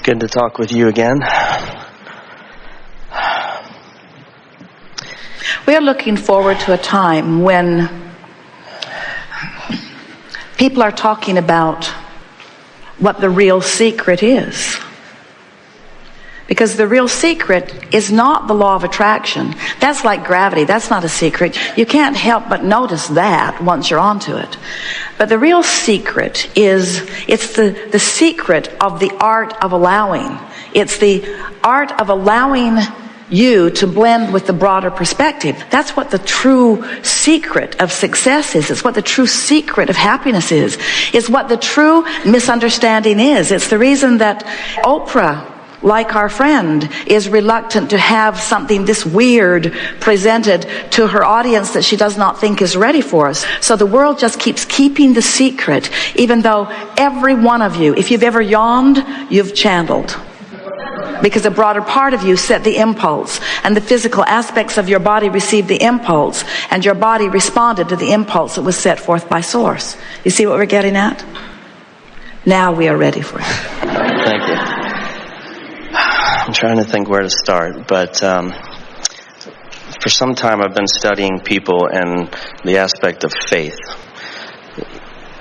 Good to talk with you again. We are looking forward to a time when people are talking about what the real secret is. Because the real secret is not the law of attraction. That's like gravity. That's not a secret. You can't help but notice that once you're onto it. But the real secret is, it's the secret of the art of allowing. It's the art of allowing you to blend with the broader perspective. That's what the true secret of success is. It's what the true secret of happiness is. It's what the true misunderstanding is. It's the reason that Oprah, like our friend, is reluctant to have something this weird presented to her audience that she does not think is ready for us. So the world just keeps keeping the secret, even though every one of you, if you've ever yawned, you've channeled. Because a broader part of you set the impulse, and the physical aspects of your body received the impulse, and your body responded to the impulse that was set forth by Source. You see what we're getting at? Now we are ready for it. Thank you. I'm trying to think where to start, but for some time I've been studying people and the aspect of faith.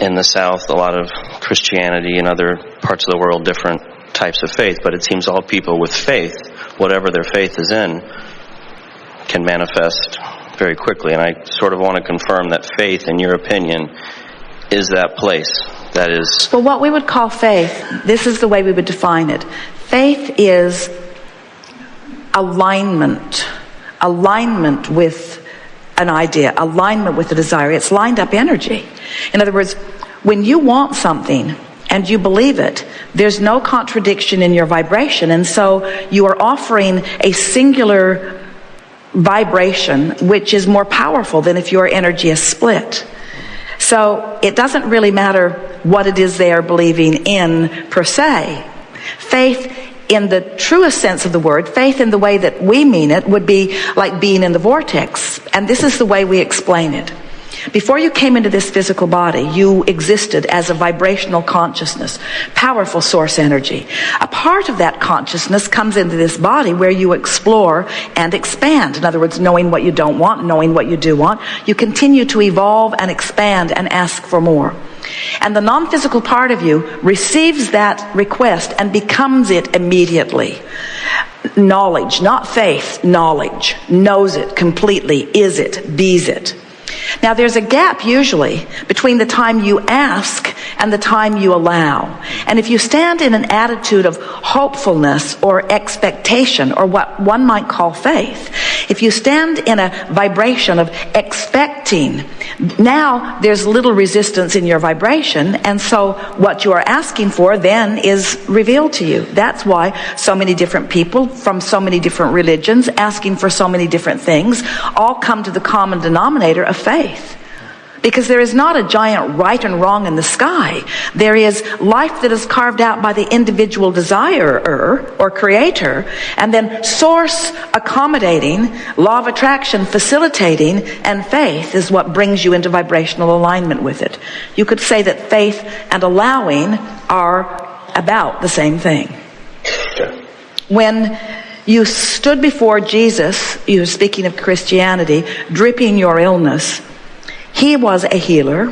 In the South, a lot of Christianity, in other parts of the world, different types of faith, but it seems all people with faith, whatever their faith is in, can manifest very quickly. And I sort of want to confirm that faith, in your opinion, is that place. That is... Well, what we would call faith, this is the way we would define it. Faith is alignment with an idea, alignment with a desire. It's lined up energy. In other words, when you want something and you believe it, there's no contradiction in your vibration, and so you are offering a singular vibration which is more powerful than if your energy is split. So it doesn't really matter what it is they are believing in per se. Faith in the truest sense of the word, faith in the way that we mean it, would be like being in the vortex. And this is the way we explain it. Before you came into this physical body, you existed as a vibrational consciousness, powerful source energy. A part of that consciousness comes into this body where you explore and expand. In other words, knowing what you don't want, knowing what you do want. You continue to evolve and expand and ask for more. And the non-physical part of you receives that request and becomes it immediately. Knowledge, not faith, knowledge. Knows it completely, is it, bees it. Now there's a gap usually between the time you ask and the time you allow. And if you stand in an attitude of hopefulness or expectation, or what one might call faith, if you stand in a vibration of expecting, now there's little resistance in your vibration, and so what you are asking for then is revealed to you. That's why so many different people from so many different religions asking for so many different things all come to the common denominator of faith. Because there is not a giant right and wrong in the sky. There is life that is carved out by the individual desirer or creator, and then source accommodating, law of attraction facilitating, and faith is what brings you into vibrational alignment with it. You could say that faith and allowing are about the same thing. When you stood before Jesus, you're speaking of Christianity, dripping your illness, he was a healer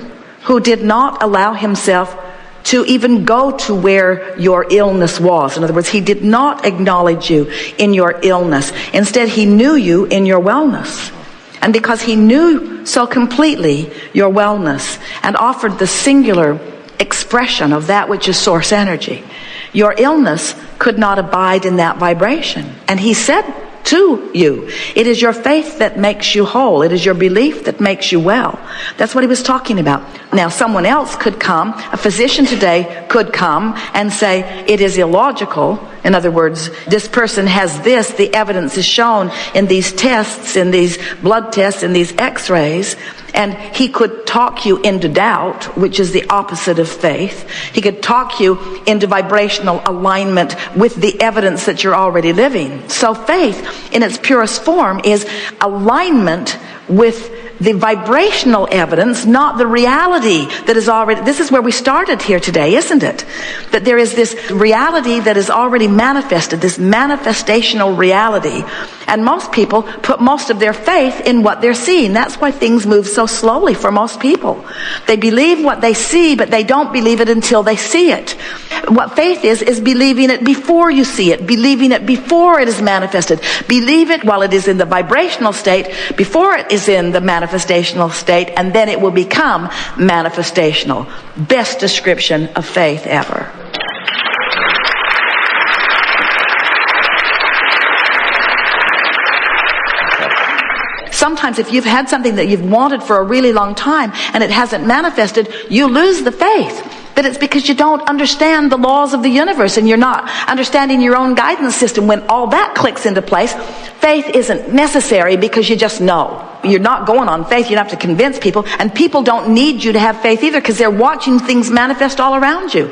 who did not allow himself to even go to where your illness was. In other words, he did not acknowledge you in your illness. Instead, he knew you in your wellness. And because he knew so completely your wellness and offered the singular expression of that which is source energy, your illness could not abide in that vibration. And he said to you, it is your faith that makes you whole. It is your belief that makes you well. That's what he was talking about. Now, someone else could come, a physician today could come and say, it is illogical. In other words, this person has this, the evidence is shown in these tests, in these blood tests, in these x-rays. And he could talk you into doubt, which is the opposite of faith. He could talk you into vibrational alignment with the evidence that you're already living. So faith, in its purest form, is alignment with the vibrational evidence, not the reality that is already, this is where we started here today, isn't it? That there is this reality that is already manifested, this manifestational reality. And most people put most of their faith in what they're seeing. That's why things move so slowly for most people. They believe what they see, but they don't believe it until they see it. What faith is believing it before you see it, believing it before it is manifested. Believe it while it is in the vibrational state, before it is in the manifestational state, and then it will become manifestational. Best description of faith ever. Sometimes if you've had something that you've wanted for a really long time and it hasn't manifested, you lose the faith. But it's because you don't understand the laws of the universe and you're not understanding your own guidance system. When all that clicks into place, faith isn't necessary because you just know. You're not going on faith. You don't have to convince people. And people don't need you to have faith either because they're watching things manifest all around you.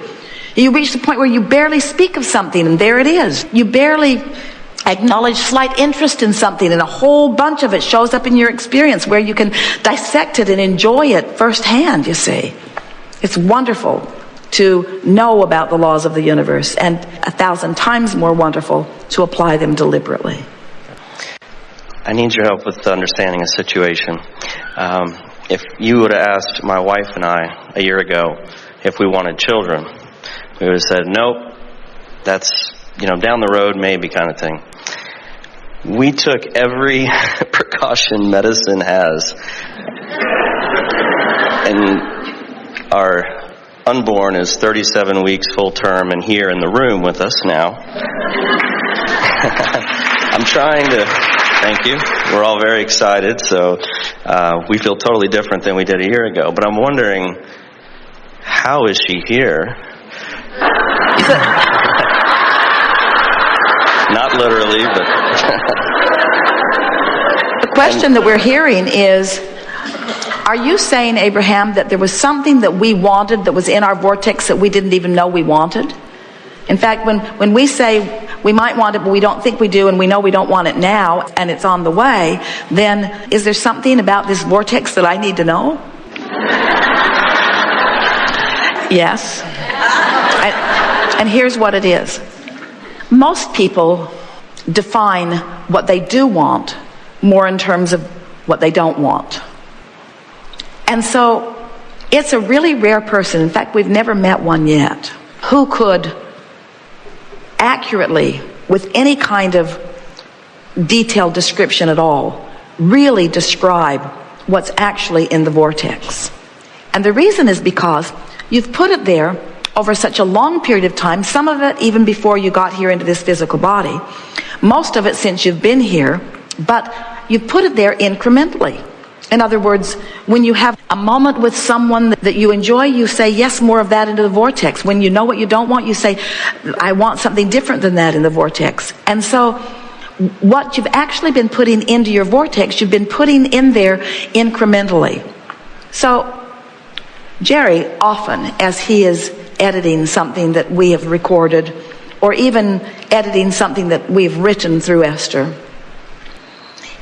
You reach the point where you barely speak of something and there it is. You barely acknowledge slight interest in something and a whole bunch of it shows up in your experience where you can dissect it and enjoy it firsthand, you see. It's wonderful to know about the laws of the universe, and 1,000 times more wonderful to apply them deliberately. I need your help with understanding a situation. If you would have asked my wife and I a year ago if we wanted children, we would have said, nope, that's, down the road maybe kind of thing. We took every precaution medicine has, and our unborn is 37 weeks full term and here in the room with us now. I'm trying to, thank you. We're all very excited, so we feel totally different than we did a year ago. But I'm wondering, how is she here? Not literally, but... The question that we're hearing is, are you saying, Abraham, that there was something that we wanted that was in our vortex that we didn't even know we wanted? In fact, when we say we might want it, but we don't think we do, and we know we don't want it now, and it's on the way, then is there something about this vortex that I need to know? Yes. And here's what it is. Most people define what they do want more in terms of what they don't want. And so it's a really rare person, in fact we've never met one yet, who could accurately, with any kind of detailed description at all, really describe what's actually in the vortex. And the reason is because you've put it there over such a long period of time, some of it even before you got here into this physical body, most of it since you've been here, but you've put it there incrementally. In other words, when you have a moment with someone that you enjoy, you say, yes, more of that into the vortex. When you know what you don't want, you say, I want something different than that in the vortex. And so what you've actually been putting into your vortex, you've been putting in there incrementally. So Jerry, often, as he is editing something that we have recorded, or even editing something that we've written through Esther,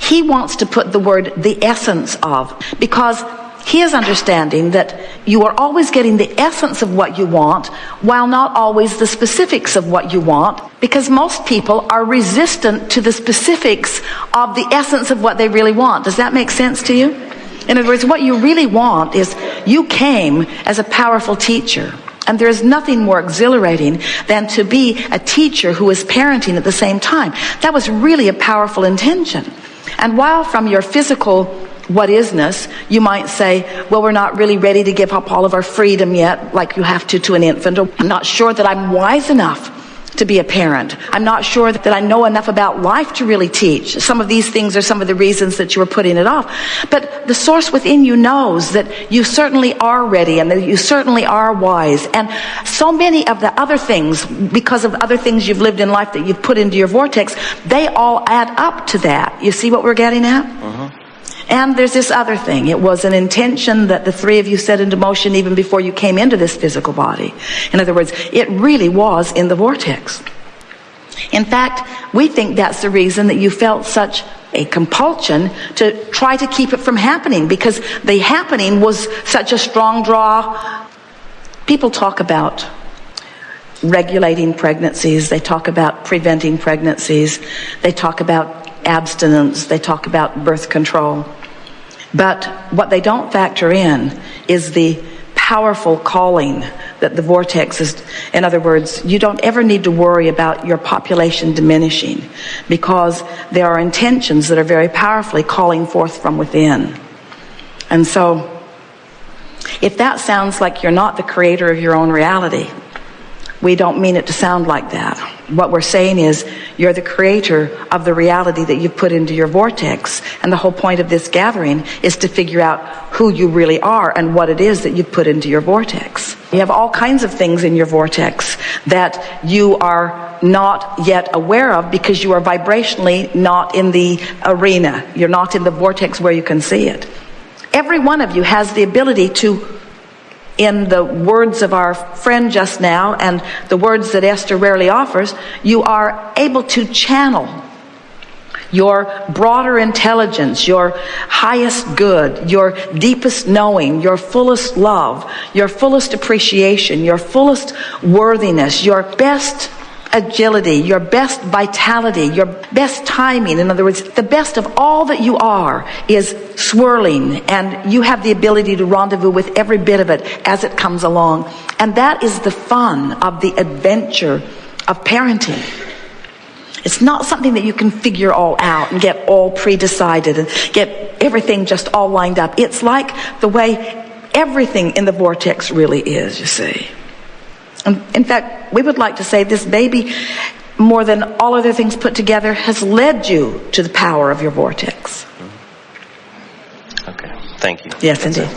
he wants to put the word the essence of, because he is understanding that you are always getting the essence of what you want while not always the specifics of what you want, because most people are resistant to the specifics of the essence of what they really want. Does that make sense to you? In other words, what you really want is, you came as a powerful teacher. And there is nothing more exhilarating than to be a teacher who is parenting at the same time. That was really a powerful intention. And while from your physical what-isness, you might say, well, we're not really ready to give up all of our freedom yet, like you have to an infant. Or, I'm not sure that I'm wise enough to be a parent. I'm not sure that I know enough about life to really teach. Some of these things are some of the reasons that you were putting it off. But the source within you knows that you certainly are ready and that you certainly are wise. And so many of the other things, because of other things you've lived in life that you've put into your vortex, they all add up to that. You see what we're getting at? Uh-huh. And there's this other thing. It was an intention that the three of you set into motion even before you came into this physical body. In other words, it really was in the vortex. In fact, we think that's the reason that you felt such a compulsion to try to keep it from happening, because the happening was such a strong draw. People talk about regulating pregnancies. They talk about preventing pregnancies. They talk about abstinence. They talk about birth control. But what they don't factor in is the powerful calling that the vortex is. In other words, you don't ever need to worry about your population diminishing, because there are intentions that are very powerfully calling forth from within. And so, if that sounds like you're not the creator of your own reality, we don't mean it to sound like that. What we're saying is you're the creator of the reality that you've put into your vortex. And the whole point of this gathering is to figure out who you really are and what it is that you've put into your vortex. You have all kinds of things in your vortex that you are not yet aware of, because you are vibrationally not in the arena. You're not in the vortex where you can see it. Every one of you has the ability to, in the words of our friend just now and the words that Esther rarely offers, you are able to channel your broader intelligence, your highest good, your deepest knowing, your fullest love, your fullest appreciation, your fullest worthiness, your best agility, your best vitality, your best timing. In other words, the best of all that you are is swirling, and you have the ability to rendezvous with every bit of it as it comes along. And that is the fun of the adventure of parenting. It's not something that you can figure all out and get all pre-decided and get everything just all lined up. It's like the way everything in the vortex really is, you see. In fact, we would like to say this baby, more than all other things put together, has led you to the power of your vortex. Okay, thank you. Yes, indeed.